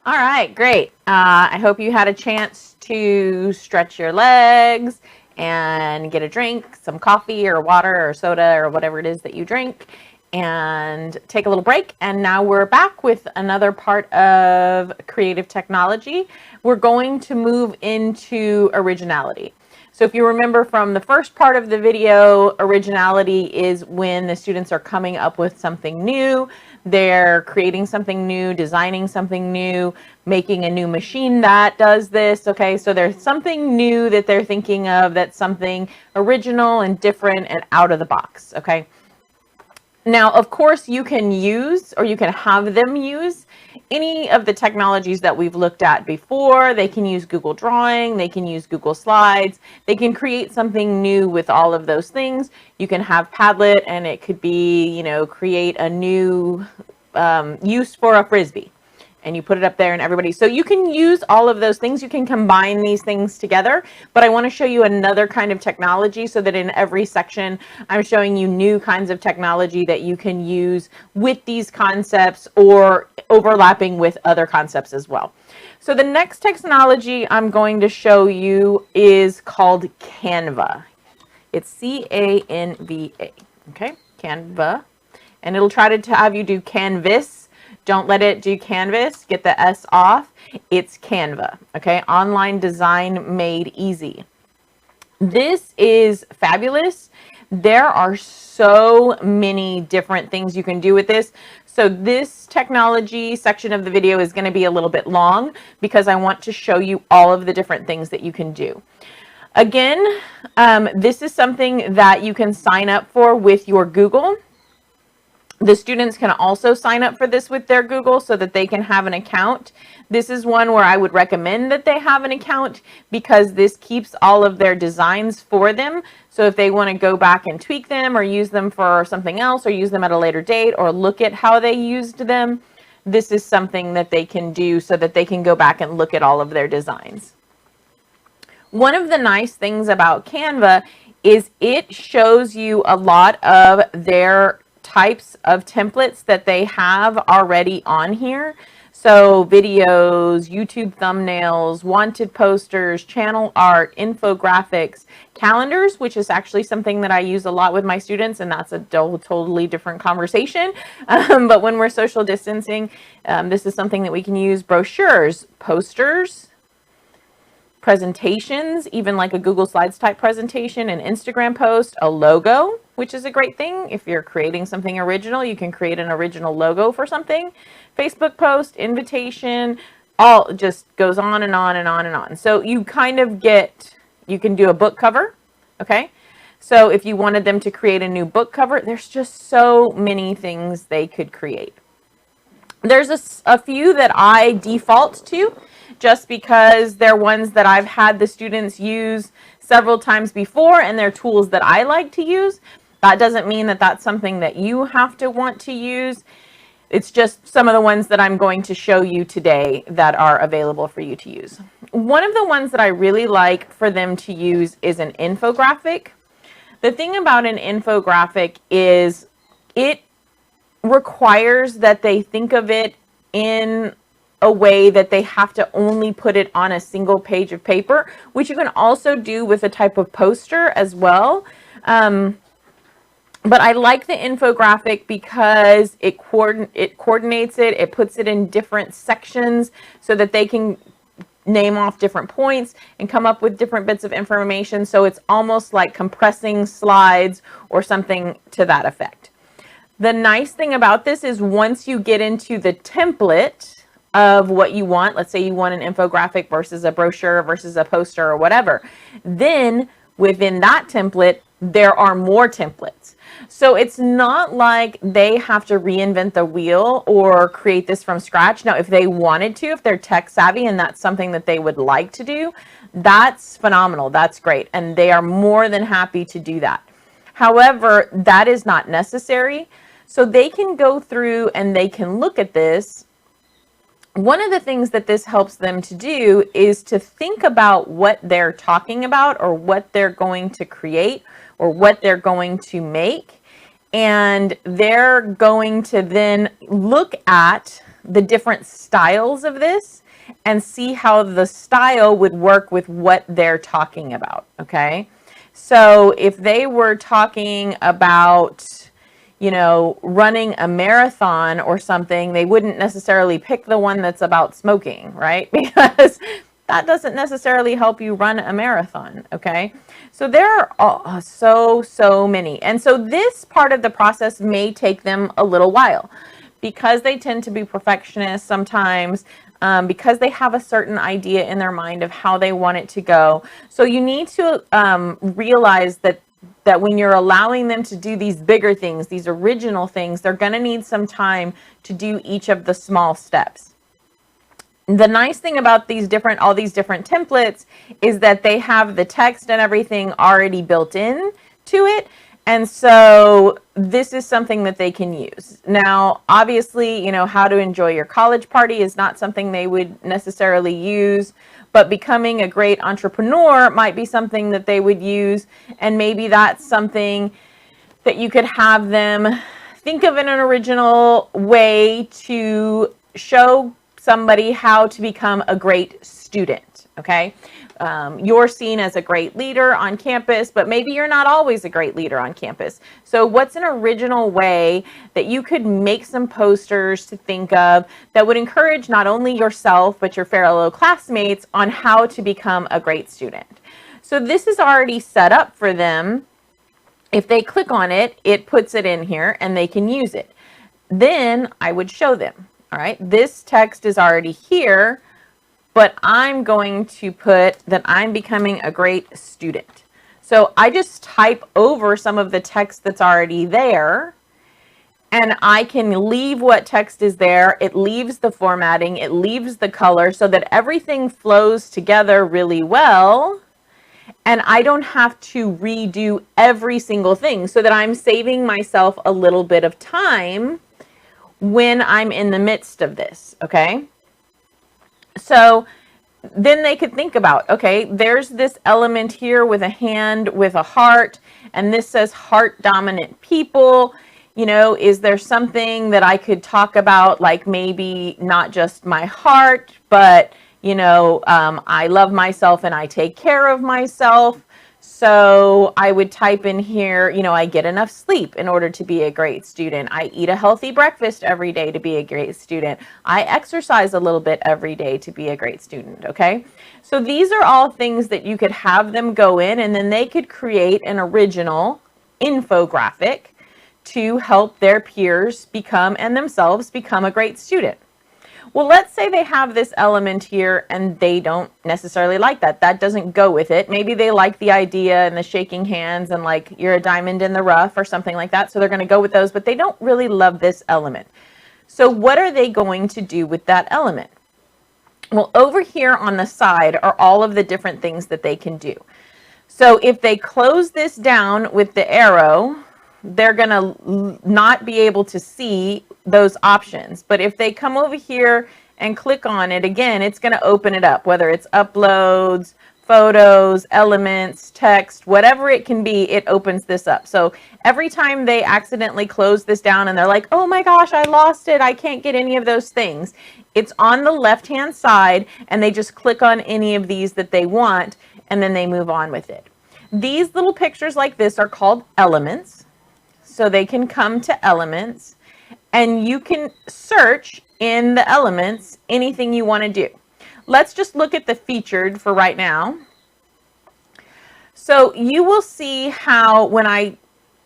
All right, great. I hope you had a chance to stretch your legs and get a drink, some coffee or water or soda or whatever it is that you drink, and take a little break. And now we're back with another part of creative technology. We're going to move into originality. So if you remember from the first part of the video, originality is when the students are coming up with something new, they're creating something new, designing something new, making a new machine that does this, okay? So there's something new that they're thinking of that's something original and different and out of the box, okay? Now, of course, you can use, or you can have them use, any of the technologies that we've looked at before. They can use Google Drawing, they can use Google Slides, they can create something new with all of those things. You can have Padlet, and it could be, you know, create a new use for a Frisbee. And you put it up there and everybody, so you can use all of those things. You can combine these things together, but I want to show you another kind of technology so that in every section, I'm showing you new kinds of technology that you can use with these concepts or overlapping with other concepts as well. So the next technology I'm going to show you is called Canva. It's C-A-N-V-A, okay, Canva, and it'll try to have you do Canvas. Don't let it do Canvas, get the S off. It's Canva, okay? Online design made easy. This is fabulous. There are so many different things you can do with this. So this technology section of the video is going to be a little bit long because I want to show you all of the different things that you can do. Again, this is something that you can sign up for with your Google. The students can also sign up for this with their Google so that they can have an account. This is one where I would recommend that they have an account because this keeps all of their designs for them. So if they want to go back and tweak them or use them for something else or use them at a later date or look at how they used them, this is something that they can do so that they can go back and look at all of their designs. One of the nice things about Canva is it shows you a lot of their types of templates that they have already on here. So videos, YouTube thumbnails, wanted posters, channel art, infographics, calendars, which is actually something that I use a lot with my students, and that's a totally different conversation. But when we're social distancing, this is something that we can use. Brochures, posters, presentations, even like a Google Slides type presentation, an Instagram post, a logo, which is a great thing. If you're creating something original, you can create an original logo for something. Facebook post, invitation, all just goes on and on and on and on. So you kind of get, you can do a book cover, okay? So if you wanted them to create a new book cover, there's just so many things they could create. There's a few that I default to, just because they're ones that I've had the students use several times before and they're tools that I like to use. That doesn't mean that that's something that you have to want to use. It's just some of the ones that I'm going to show you today that are available for you to use. One of the ones that I really like for them to use is an infographic. The thing about an infographic is it requires that they think of it in a way that they have to only put it on a single page of paper, which you can also do with a type of poster as well. But I like the infographic because it coordinates it, it puts it in different sections so that they can name off different points and come up with different bits of information. So it's almost like compressing slides or something to that effect. The nice thing about this is once you get into the template of what you want, let's say you want an infographic versus a brochure versus a poster or whatever, then within that template, there are more templates. So it's not like they have to reinvent the wheel or create this from scratch. Now, if they wanted to, if they're tech savvy and that's something that they would like to do, that's phenomenal. That's great. And they are more than happy to do that. However, that is not necessary. So they can go through and they can look at this. One of the things that this helps them to do is to think about what they're talking about or what they're going to create or what they're going to make. And they're going to then look at the different styles of this and see how the style would work with what they're talking about, okay? So if they were talking about, you know, running a marathon or something, they wouldn't necessarily pick the one that's about smoking, right? Because that doesn't necessarily help you run a marathon, okay? So there are so many. And so this part of the process may take them a little while because they tend to be perfectionists sometimes, because they have a certain idea in their mind of how they want it to go. So you need to realize that when you're allowing them to do these bigger things, these original things, they're going to need some time to do each of the small steps. The nice thing about all these different templates is that they have the text and everything already built in to it. And so this is something that they can use. Now, obviously, you know, how to enjoy your college party is not something they would necessarily use, but becoming a great entrepreneur might be something that they would use. And maybe that's something that you could have them think of in an original way to show somebody how to become a great student, okay? You're seen as a great leader on campus, but maybe you're not always a great leader on campus. So what's an original way that you could make some posters to think of that would encourage not only yourself, but your fellow classmates on how to become a great student? So this is already set up for them. If they click on it, it puts it in here and they can use it. Then I would show them. All right, this text is already here, but I'm going to put that I'm becoming a great student. So I just type over some of the text that's already there, and I can leave what text is there. It leaves the formatting, it leaves the color so that everything flows together really well. And I don't have to redo every single thing, so that I'm saving myself a little bit of time when I'm in the midst of this, okay? So then they could think about, okay, there's this element here with a hand with a heart, and this says heart dominant people. You know, is there something that I could talk about, like maybe not just my heart, but, you know, I love myself and I take care of myself. So I would type in here, you know, I get enough sleep in order to be a great student. I eat a healthy breakfast every day to be a great student. I exercise a little bit every day to be a great student, okay? So these are all things that you could have them go in, and then they could create an original infographic to help their peers become and themselves become a great student. Well, let's say they have this element here and they don't necessarily like that. That doesn't go with it. Maybe they like the idea and the shaking hands and like you're a diamond in the rough or something like that. So they're going to go with those, but they don't really love this element. So what are they going to do with that element? Well, over here on the side are all of the different things that they can do. So if they close this down with the arrow, they're going to not be able to see those options. But if they come over here and click on it again, it's going to open it up, whether it's uploads, photos, elements, text, whatever it can be, it opens this up. So every time they accidentally close this down and they're like, oh my gosh, I lost it, I can't get any of those things, it's on the left-hand side and they just click on any of these that they want and then they move on with it. These little pictures like this are called elements. So they can come to elements and you can search in the elements anything you want to do. Let's just look at the featured for right now. So you will see how when I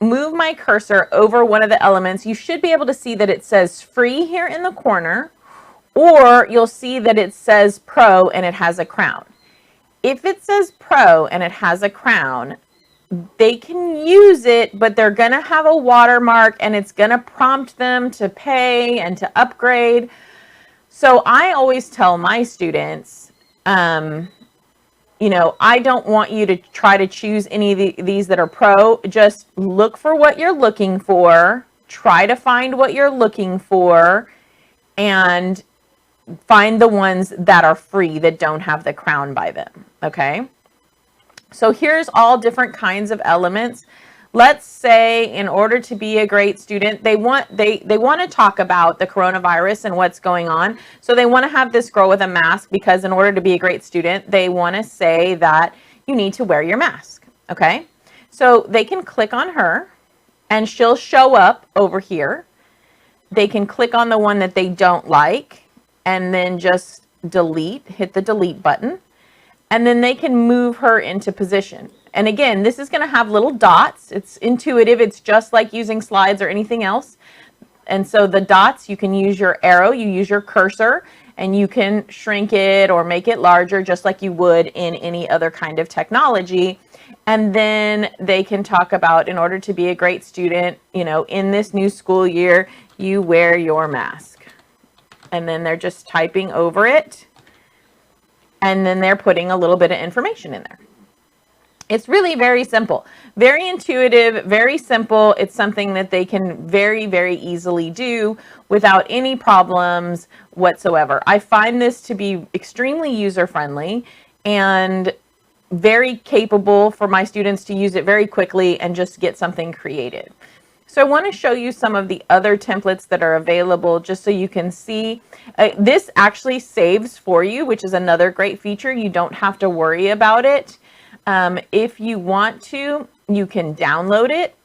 move my cursor over one of the elements, you should be able to see that it says free here in the corner, or you'll see that it says pro and it has a crown. If it says pro and it has a crown, they can use it, but they're going to have a watermark and it's going to prompt them to pay and to upgrade. So I always tell my students, you know, I don't want you to try to choose any of these that are pro. Just look for what you're looking for, try to find what you're looking for, and find the ones that are free that don't have the crown by them, okay? So here's all different kinds of elements. let's say in order to be a great student, they want to talk about the coronavirus and what's going on. So they want to have this girl with a mask because in order to be a great student, they want to say that you need to wear your mask. Okay. So they can click on her and she'll show up over here. They can click on the one that they don't like and then just delete, hit the delete button. And then they can move her into position. And again, this is going to have little dots. It's intuitive. It's just like using slides or anything else. And so the dots, you can use your arrow, you use your cursor, and you can shrink it or make it larger just like you would in any other kind of technology. And then they can talk about, in order to be a great student, you know, in this new school year, you wear your mask. And then they're just typing over it. And then they're putting a little bit of information in there. It's really very simple, very intuitive, very simple. It's something that they can very, very easily do without any problems whatsoever. I find this to be extremely user-friendly and very capable for my students to use it very quickly and just get something created. So I want to show you some of the other templates that are available just so you can see. This actually saves for you, which is another great feature. You don't have to worry about it. If you want to, you can download it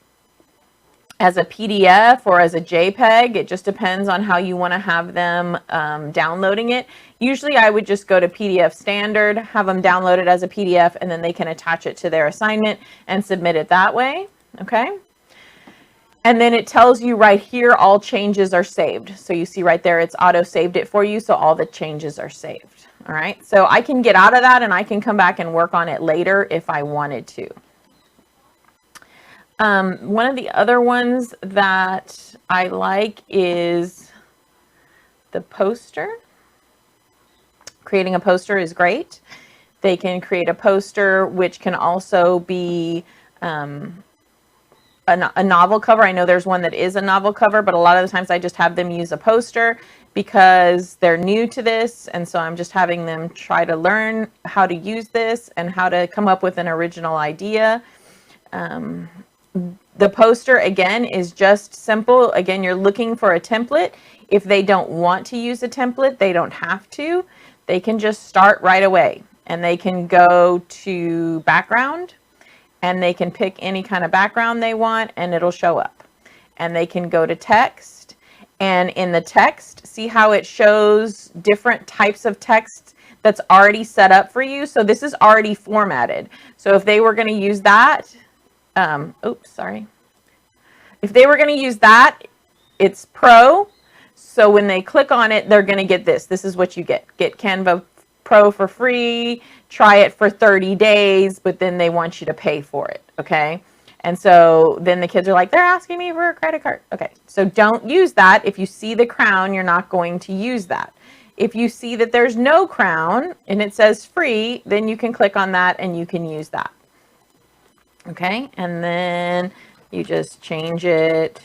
as a PDF or as a JPEG. It just depends on how you want to have them downloading it. Usually I would just go to PDF standard, have them download it as a PDF, and then they can attach it to their assignment and submit it that way. Okay. And then it tells you right here, all changes are saved. So you see right there, it's auto saved it for you. So all the changes are saved. All right. So I can get out of that and I can come back and work on it later if I wanted to. One of the other ones that I like is the poster. Creating a poster is great. They can create a poster, which can also be a novel cover. I know there's one that is a novel cover, but a lot of the times I just have them use a poster because they're new to this. And so I'm just having them try to learn how to use this and how to come up with an original idea. The poster, again, is just simple. Again, you're looking for a template. If they don't want to use a template, they don't have to. They can just start right away and they can go to background. And they can pick any kind of background they want and it'll show up. And they can go to text, and in the text, see how it shows different types of text that's already set up for you. So this is already formatted. So if they were going to use that, oops, sorry. If they were going to use that, it's Pro. So when they click on it, they're going to get this. This is what you get. Get Canva Pro for free, try it for 30 days, but then they want you to pay for it, okay? And so then the kids are like, they're asking me for a credit card. Okay, so don't use that. If you see the crown, you're not going to use that. If you see that there's no crown and it says free, then you can click on that and you can use that. Okay, and then you just change it,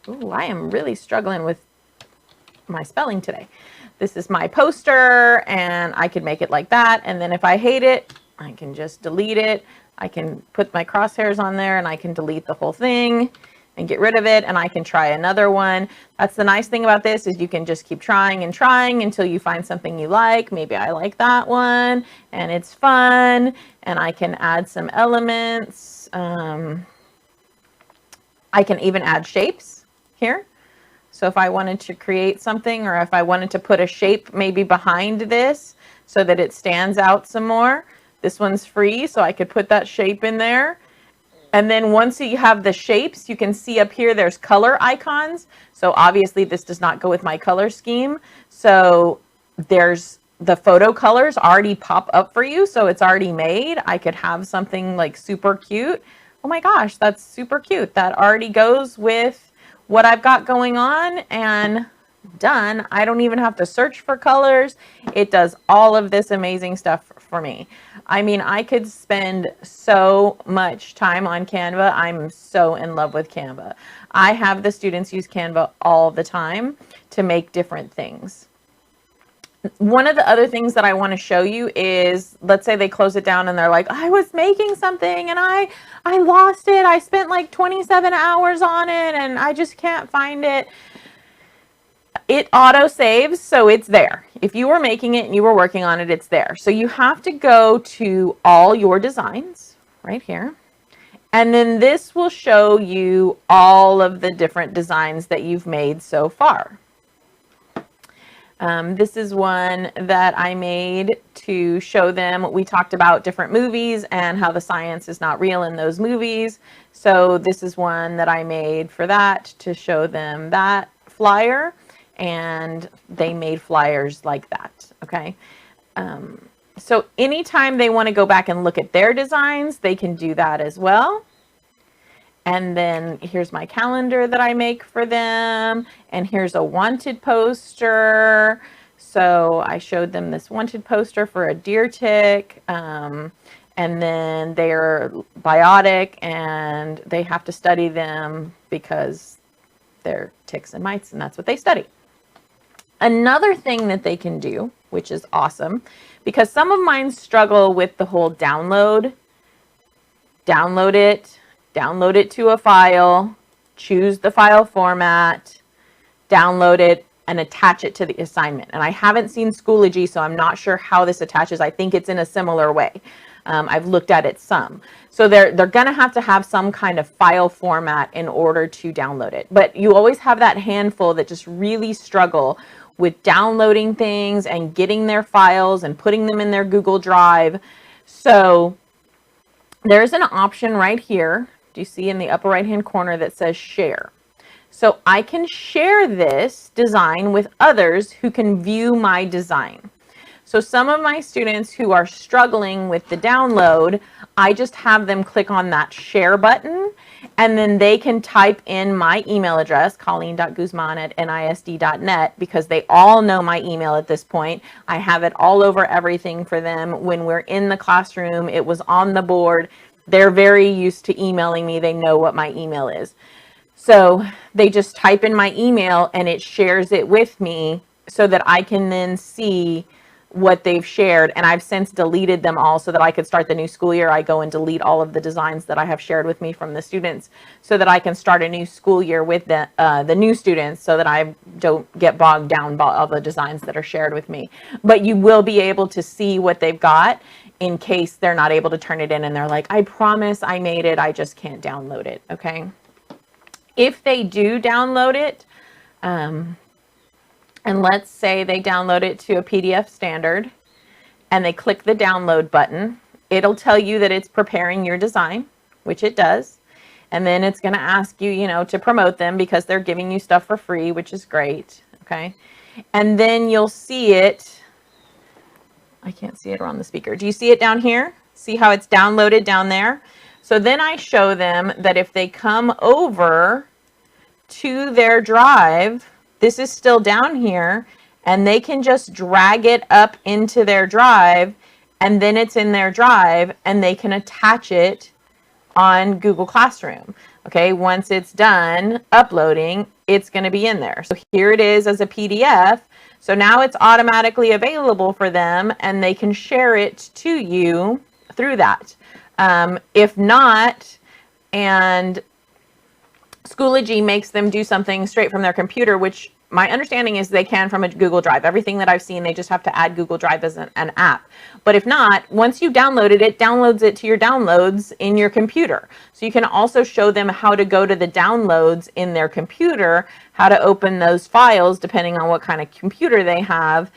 ooh, I am really struggling with my spelling today. This is my poster and I can make it like that. And then if I hate it, I can just delete it. I can put my crosshairs on there and I can delete the whole thing and get rid of it. And I can try another one. That's the nice thing about this is you can just keep trying and trying until you find something you like. Maybe I like that one and it's fun and I can add some elements. I can even add shapes here. So if I wanted to create something or if I wanted to put a shape maybe behind this so that it stands out some more, this one's free. So I could put that shape in there. And then once you have the shapes, you can see up here, there's color icons. So obviously this does not go with my color scheme. So there's the photo colors already pop up for you. So it's already made. I could have something like super cute. Oh my gosh, that's super cute. That already goes with what I've got going on and done. I don't even have to search for colors. It does all of this amazing stuff for me. I mean, I could spend so much time on Canva. I'm so in love with Canva. I have the students use Canva all the time to make different things. One of the other things that I want to show you is, let's say they close it down and they're like, I was making something and I lost it. I spent like 27 hours on it and I just can't find it. It auto saves, so it's there. If you were making it and you were working on it, it's there. So you have to go to all your designs right here. And then this will show you all of the different designs that you've made so far. This is one that I made to show them. We talked about different movies and how the science is not real in those movies. So this is one that I made for that, to show them that flyer, and they made flyers like that. Okay. So anytime they want to go back and look at their designs, they can do that as well. And then here's my calendar that I make for them. And here's a wanted poster. So I showed them this wanted poster for a deer tick. And then they're biotic and they have to study them because they're ticks and mites, and that's what they study. Another thing that they can do, which is awesome, because some of mine struggle with the whole download it to a file, choose the file format, download it, and attach it to the assignment. And I haven't seen Schoology, so I'm not sure how this attaches. I think it's in a similar way. I've looked at it some. So they're going to have some kind of file format in order to download it. But you always have that handful that just really struggle with downloading things and getting their files and putting them in their Google Drive. So there's an option right here. Do you see in the upper right hand corner that says share? So I can share this design with others who can view my design. So some of my students who are struggling with the download, I just have them click on that share button, and then they can type in my email address, colleen.guzman@nisd.net, because they all know my email at this point. I have it all over everything for them. When we're in the classroom, it was on the board. They're very used to emailing me. They know what my email is. So they just type in my email and it shares it with me so that I can then see what they've shared. And I've since deleted them all so that I could start the new school year. I go and delete all of the designs that I have shared with me from the students so that I can start a new school year with the new students, so that I don't get bogged down by all the designs that are shared with me. But you will be able to see what they've got in case they're not able to turn it in and they're like, I promise I made it, I just can't download it. Okay. If they do download it, and let's say they download it to a PDF standard and they click the download button, it'll tell you that it's preparing your design, which it does. And then it's going to ask you, to promote them because they're giving you stuff for free, which is great. Okay. And then you'll see it. I can't see it around the speaker. Do you see it down here? See how it's downloaded down there? So then I show them that if they come over to their drive, this is still down here, and they can just drag it up into their drive, and then it's in their drive, and they can attach it on Google Classroom. Okay, once it's done uploading, it's going to be in there. So here it is as a PDF. So now it's automatically available for them, and they can share it to you through that. If not, and Schoology makes them do something straight from their computer, which my understanding is they can from a Google Drive. Everything that I've seen, they just have to add Google Drive as an app. But if not, once you downloaded it, downloads it to your downloads in your computer. So you can also show them how to go to the downloads in their computer, how to open those files depending on what kind of computer they have,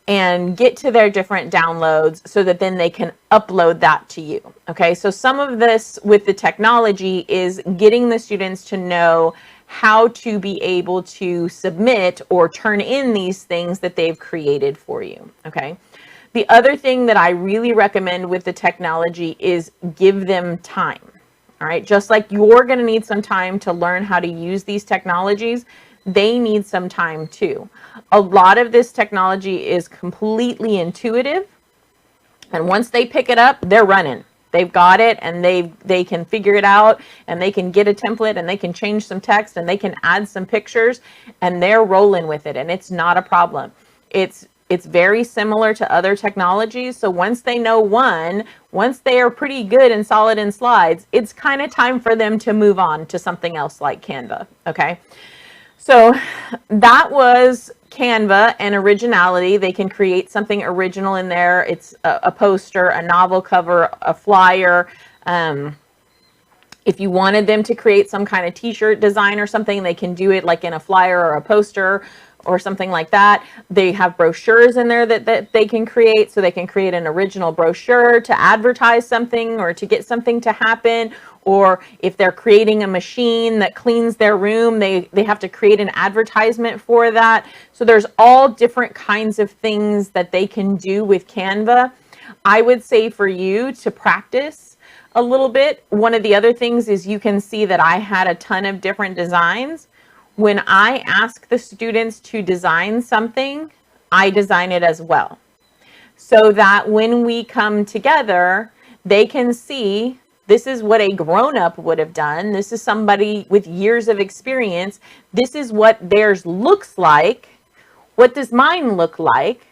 and get to their different downloads so that then they can upload that to you. Okay, so some of this with the technology is getting the students to know how to be able to submit or turn in these things that they've created for you. Okay, the other thing that I really recommend with the technology is give them time. All right, just like you're going to need some time to learn how to use these technologies, they need some time too. A lot of this technology is completely intuitive, and once they pick it up, they're running. They've got it, and they can figure it out, and they can get a template, and they can change some text, and they can add some pictures, and they're rolling with it, and it's not a problem. It's It's very similar to other technologies. So once they know one, once they are pretty good and solid in slides, it's kind of time for them to move on to something else like Canva. Okay. So that was Canva and originality. They can create something original in there. It's a poster, a novel cover, a flyer. If you wanted them to create some kind of t-shirt design or something, they can do it like in a flyer or a poster or something like that. They have brochures in there that they can create, so they can create an original brochure to advertise something or to get something to happen. Or if they're creating a machine that cleans their room, they have to create an advertisement for that. So there's all different kinds of things that they can do with Canva. I would say for you to practice a little bit. One of the other things is you can see that I had a ton of different designs. When I ask the students to design something, I design it as well. So that when we come together, they can see this is what a grown-up would have done. This is somebody with years of experience. This is what theirs looks like. What does mine look like?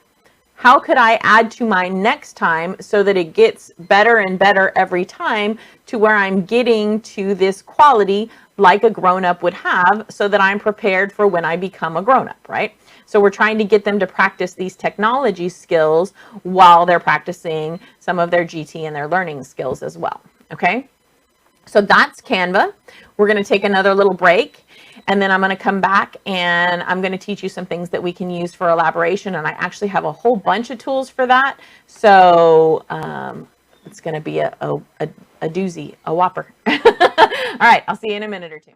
How could I add to mine next time so that it gets better and better every time to where I'm getting to this quality like a grown-up would have, so that I'm prepared for when I become a grown-up, right? So we're trying to get them to practice these technology skills while they're practicing some of their GT and their learning skills as well, okay? So that's Canva. We're going to take another little break, and then I'm going to come back and I'm going to teach you some things that we can use for elaboration. And I actually have a whole bunch of tools for that. So it's going to be a doozy, a whopper. All right, I'll see you in a minute or two.